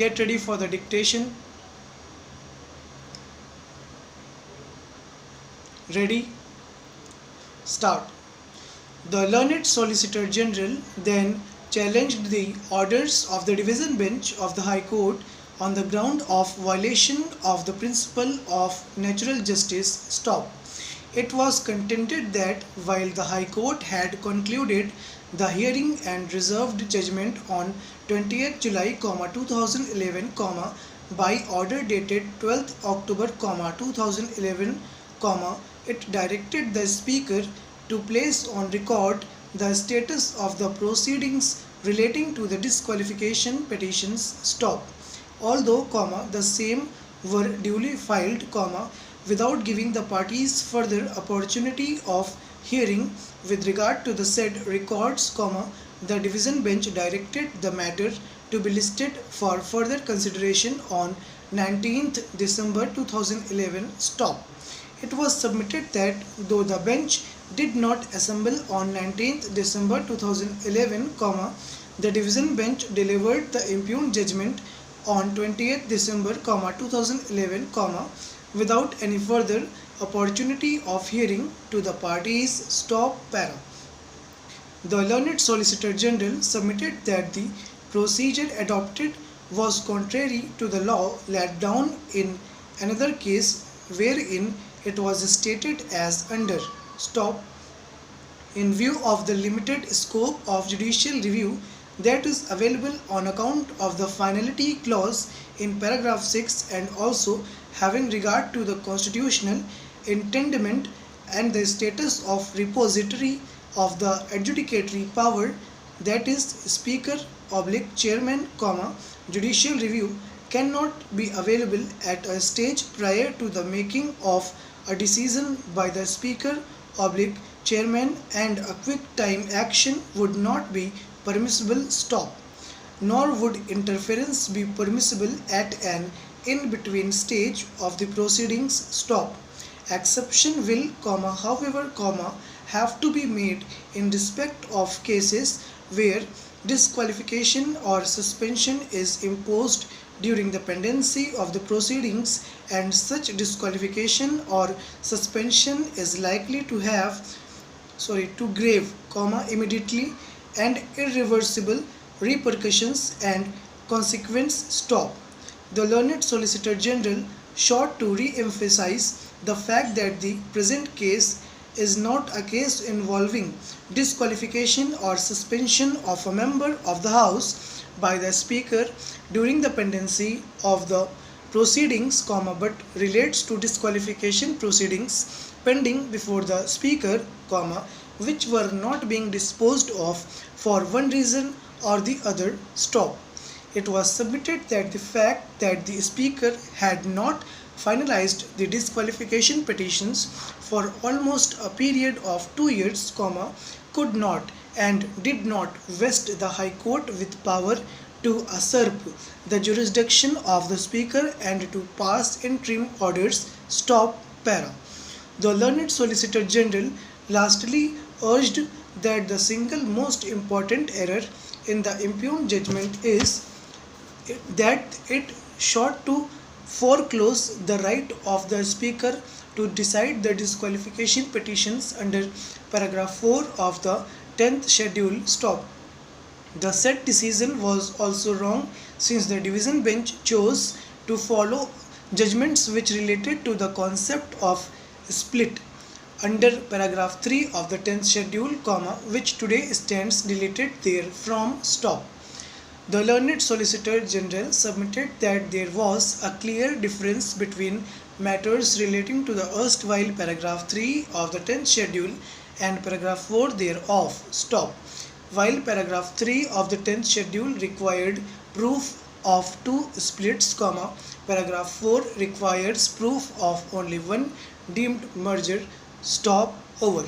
Get ready for the dictation. Ready? Start. The learned Solicitor General then challenged the orders of the Division Bench of the High Court on the ground of violation of the principle of natural justice. Stop. It was contended that while the High Court had concluded the hearing and reserved judgment on 20th July, 2011, by order dated 12th October, 2011, it directed the Speaker to place on record the status of the proceedings relating to the disqualification petitions. Stop. Although, the same were duly filed, without giving the parties further opportunity of hearing with regard to the said records, the Division Bench directed the matter to be listed for further consideration on 19th December 2011. Stop. It was submitted that though the bench did not assemble on 19th December 2011, the Division Bench delivered the impugned judgment on 20th December, 2011, without any further opportunity of hearing to the parties. Stop. Para. The learned Solicitor General submitted that the procedure adopted was contrary to the law laid down in another case wherein it was stated as under. Stop. In view of the limited scope of judicial review that is available on account of the finality clause in paragraph 6 and also having regard to the constitutional intendment and the status of repository of the adjudicatory power, that is Speaker / Chairman, judicial review cannot be available at a stage prior to the making of a decision by the Speaker / Chairman, and a quick time action would not be permissible. Stop. Nor would interference be permissible at an in-between stage of the proceedings. Stop. Exception will, however, have to be made in respect of cases where disqualification or suspension is imposed during the pendency of the proceedings, and such disqualification or suspension is likely to have grave, immediately and irreversible repercussions and consequences. Stop. The learned Solicitor General sought to re-emphasize the fact that the present case is not a case involving disqualification or suspension of a member of the House by the Speaker during the pendency of the proceedings, but relates to disqualification proceedings pending before the Speaker, which were not being disposed of for one reason or the other. Stop. It was submitted that the fact that the Speaker had not finalized the disqualification petitions for almost a period of 2 years, could not and did not vest the High Court with power to usurp the jurisdiction of the Speaker and to pass interim orders. Stop. Para. The learned Solicitor General lastly urged that the single most important error in the impugned judgment is that it sought to foreclose the right of the Speaker to decide the disqualification petitions under paragraph 4 of the 10th schedule. Stop. The said decision was also wrong, since the Division Bench chose to follow judgments which related to the concept of split under paragraph 3 of the 10th schedule, which today stands deleted therefrom. Stop. The learned Solicitor General submitted that there was a clear difference between matters relating to the erstwhile paragraph 3 of the 10th schedule and paragraph 4 thereof. Stop. While paragraph 3 of the 10th schedule required proof of 2 splits, paragraph 4 requires proof of only one deemed merger. Stop. Over.